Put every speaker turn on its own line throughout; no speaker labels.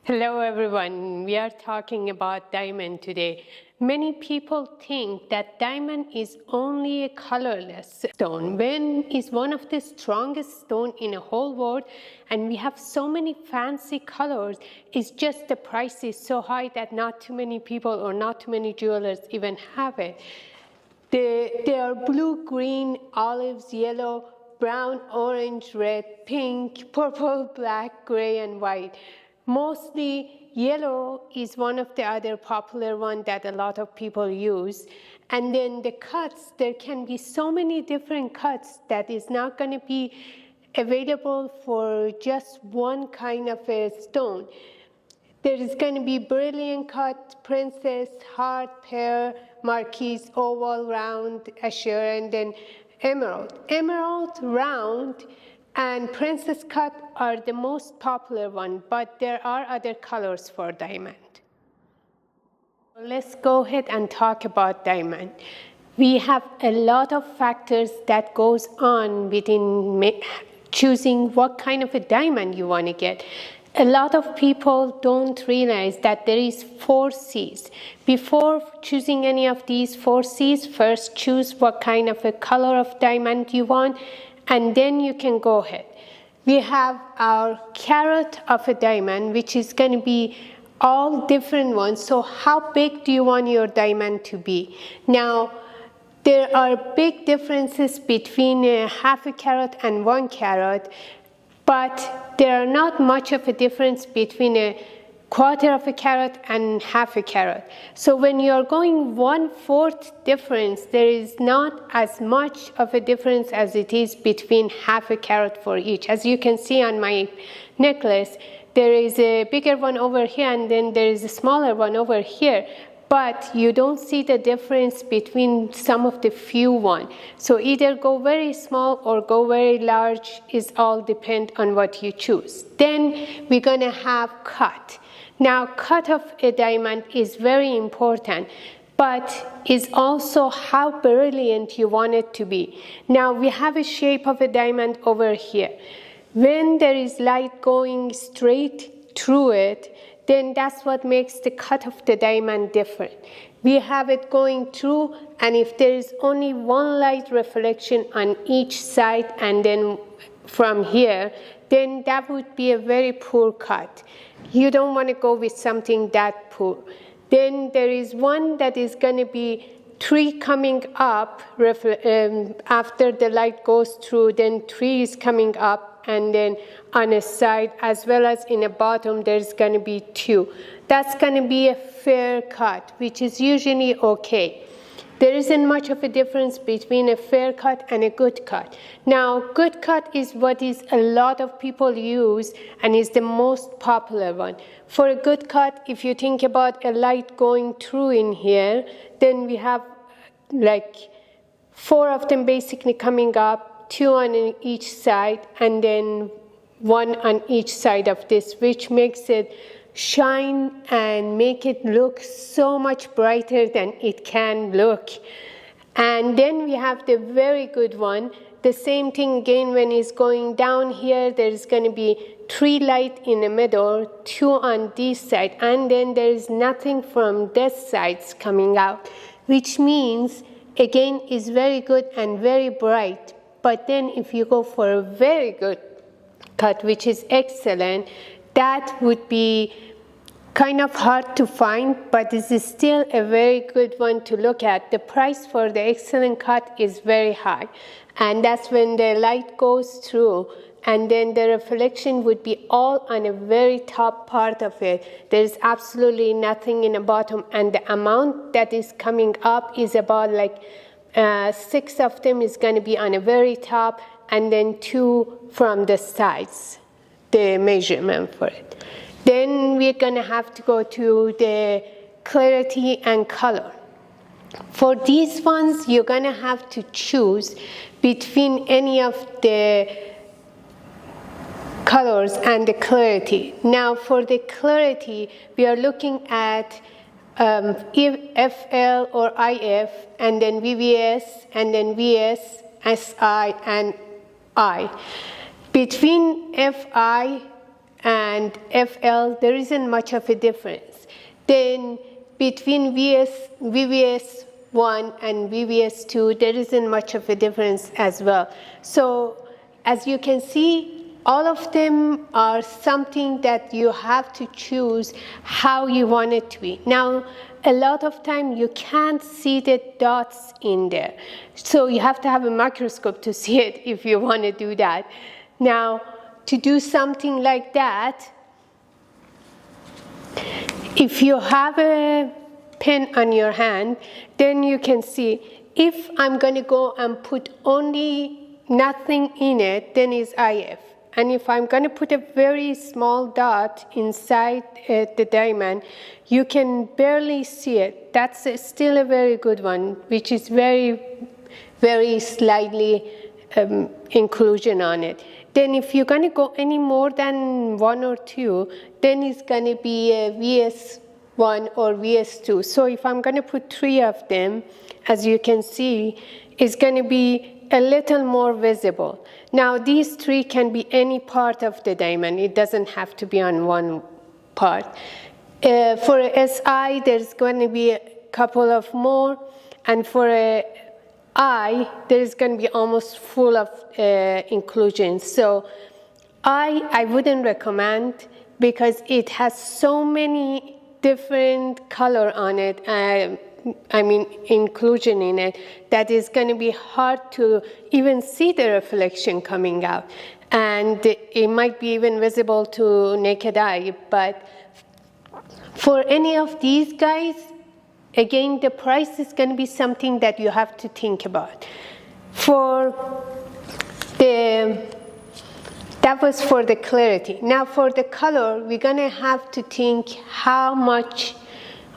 Hello everyone, we are talking about diamond today. Many people think that diamond is only a colorless stone, when it's one of the strongest stones in the whole world, and we have so many fancy colors. It's just the price is so high that not too many people or not too many jewelers even have it. They are blue, green, olives, yellow, brown, orange, red, pink, purple, black, gray, and white. Mostly yellow is one of the other popular one that a lot of people use. And then the cuts, there can be so many different cuts that is not going to be available for just one kind of a stone. There is going to be brilliant cut, princess, heart, pear, marquise, oval, round, azure, and then emerald. Emerald, round, and princess cut are the most popular one, but there are other colors for diamond. Let's go ahead and talk about diamond. We have a lot of factors that goes on within choosing what kind of a diamond you want to get. A lot of people don't realize that there is 4 C's. Before choosing any of these 4 C's, first choose what kind of a color of diamond you want, and then you can go ahead. We have our carat of a diamond, which is going to be all different ones. So how big do you want your diamond to be? Now, there are big differences between a half a carat and 1 carat, but there are not much of a difference between a quarter of a carat and half a carat. So when you are going 1/4 difference, there is not as much of a difference as it is between half a carat for each. As you can see on my necklace, there is a bigger one over here and then there is a smaller one over here. But you don't see the difference between some of the few one. So either go very small or go very large, is all depend on what you choose. Then we're gonna have cut. Now cut of a diamond is very important, but is also how brilliant you want it to be. Now we have a shape of a diamond over here. When there is light going straight through it, then that's what makes the cut of the diamond different. We have it going through, and if there is only one light reflection on each side and then from here, then that would be a very poor cut. You don't want to go with something that poor. Then there is one that is going to be 3 coming up after the light goes through, then 3 is coming up, and then on a side as well as in a bottom there's going to be 2. That's going to be a fair cut, which is usually okay. There isn't much of a difference between a fair cut and a good cut. Now, good cut is what is a lot of people use and is the most popular one. For a good cut, if you think about a light going through in here, then we have like 4 of them basically coming up, 2 on each side, and then 1 on each side of this, which makes it shine and make it look so much brighter than it can look. And then we have the very good one. The same thing again, when it's going down here, there's going to be 3 light in the middle, 2 on this side, and then there is nothing from this sides coming out, which means again is very good and very bright. But then if you go for a very good cut, which is excellent, that would be kind of hard to find, but this is still a very good one to look at. The price for the excellent cut is very high, and that's when the light goes through, and then the reflection would be all on a very top part of it. There's absolutely nothing in the bottom, and the amount that is coming up is about like 6 of them is going to be on a very top, and then 2 from the sides, the measurement for it. Then we're going to have to go to the clarity and color. For these ones, you're going to have to choose between any of the colors and the clarity. Now for the clarity, we are looking at FL or IF, and then VVS, and then VS, SI, and I. Between FI and FL, there isn't much of a difference. Then between VVS1 and VVS2, there isn't much of a difference as well. So as you can see, all of them are something that you have to choose how you want it to be. Now, a lot of time you can't see the dots in there. So you have to have a microscope to see it if you want to do that. Now, to do something like that, if you have a pen on your hand, then you can see if I'm going to go and put only nothing in it, then it's IF. And if I'm going to put a very small dot inside the diamond, you can barely see it. That's still a very good one, which is very, very slightly inclusion on it. Then if you're going to go any more than 1 or 2, then it's going to be a VS1 or VS2. So if I'm going to put 3 of them, as you can see, it's going to be a little more visible. Now these 3 can be any part of the diamond. It doesn't have to be on one part. For a SI, there's going to be a couple of more, and for a I, there's going to be almost full of inclusions. So I wouldn't recommend, because it has so many different color on it, inclusion in it, that is going to be hard to even see the reflection coming out. And it might be even visible to naked eye. But for any of these guys, again, the price is going to be something that you have to think about. That was for the clarity. Now for the color, we're going to have to think how much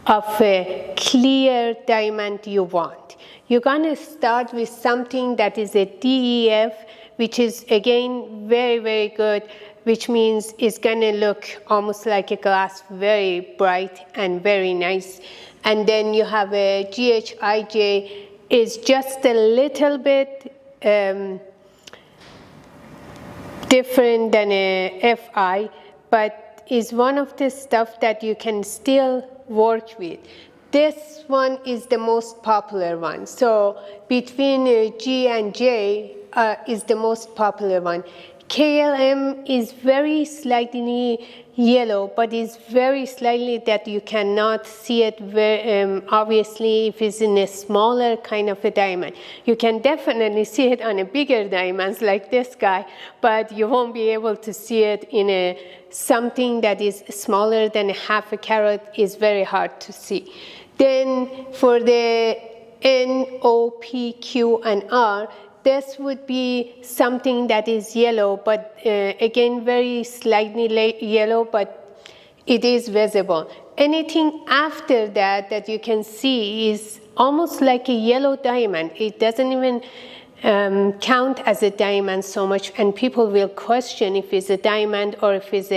of a clear diamond you want. You're going to start with something that is a DEF, which is again very, very good, which means it's going to look almost like a glass, very bright and very nice. And then you have a GHIJ, is just a little bit different than a FI, but is one of the stuff that you can still work with. This one is the most popular one. So between G and J is the most popular one. KLM is very slightly yellow, but it's very slightly that you cannot see it very, obviously if it's in a smaller kind of a diamond. You can definitely see it on a bigger diamonds like this guy, but you won't be able to see it in something that is smaller than a half a carat. Is very hard to see. Then for the N, O, P, Q, and R, this would be something that is yellow, but again, very slightly yellow, but it is visible. Anything after that that you can see is almost like a yellow diamond. It doesn't even count as a diamond so much, and people will question if it's a diamond or if it's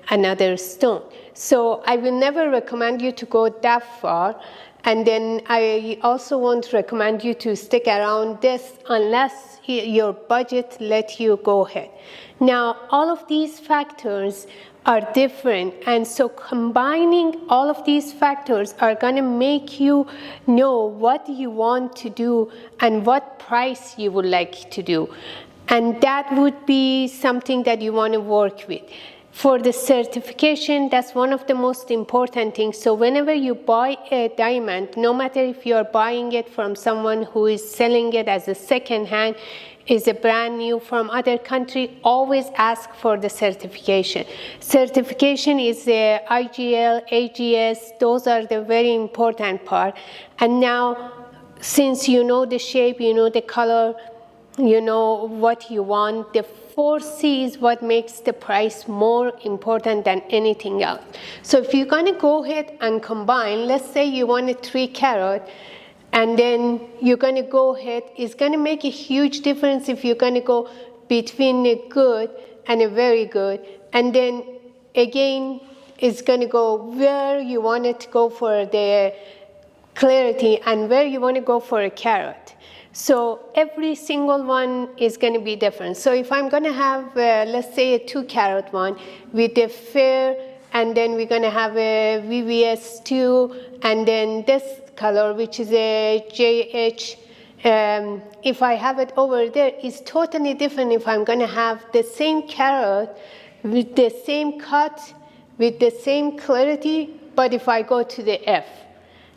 another stone. So I will never recommend you to go that far. And then I also won't recommend you to stick around this unless your budget lets you go ahead. Now, all of these factors are different, and so combining all of these factors are going to make you know what you want to do and what price you would like to do. And that would be something that you want to work with. For the certification, that's one of the most important things. So whenever you buy a diamond, no matter if you're buying it from someone who is selling it as a second hand, is a brand new from other country, always ask for the certification. Certification is the IGL, AGS, those are the very important part. And now, since you know the shape, you know the color, you know what you want, the 4C is what makes the price more important than anything else. So if you're going to go ahead and combine, let's say you want a 3 carat, and then you're going to go ahead, it's going to make a huge difference if you're going to go between a good and a very good. And then again, it's going to go where you want it to go for the clarity and where you want to go for a carat. So every single one is going to be different. So if I'm going to have, let's say, a 2 carat one with a fair, and then we're going to have a VVS2, and then this color, which is a JH, if I have it over there, it's totally different if I'm going to have the same carat with the same cut, with the same clarity, but if I go to the F.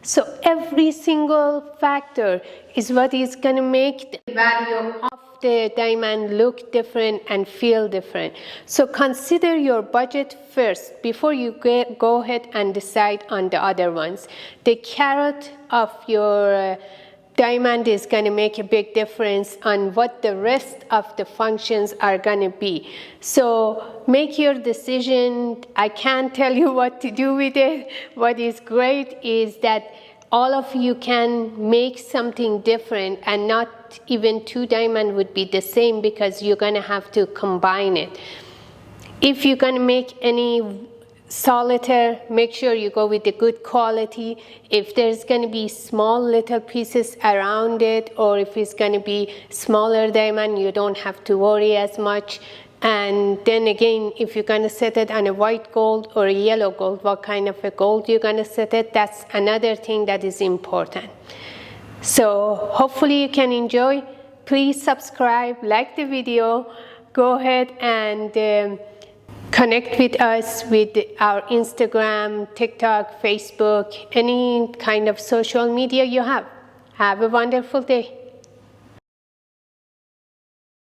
So every single factor is what is going to make the value of the diamond look different and feel different. So consider your budget first before you go ahead and decide on the other ones. The carat of your diamond is going to make a big difference on what the rest of the functions are going to be. So make your decision. I can't tell you what to do with it. What is great is that all of you can make something different, and not even 2 diamonds would be the same because you're going to have to combine it. If you're going to make any solitaire, make sure you go with the good quality. If there's going to be small little pieces around it, or if it's going to be smaller diamond, you don't have to worry as much. And then again, if you're going to set it on a white gold or a yellow gold, what kind of a gold you're going to set it, that's another thing that is important. So hopefully you can enjoy. Please subscribe, like the video, go ahead and connect with us with our Instagram, TikTok, Facebook, any kind of social media you have. Have a wonderful day.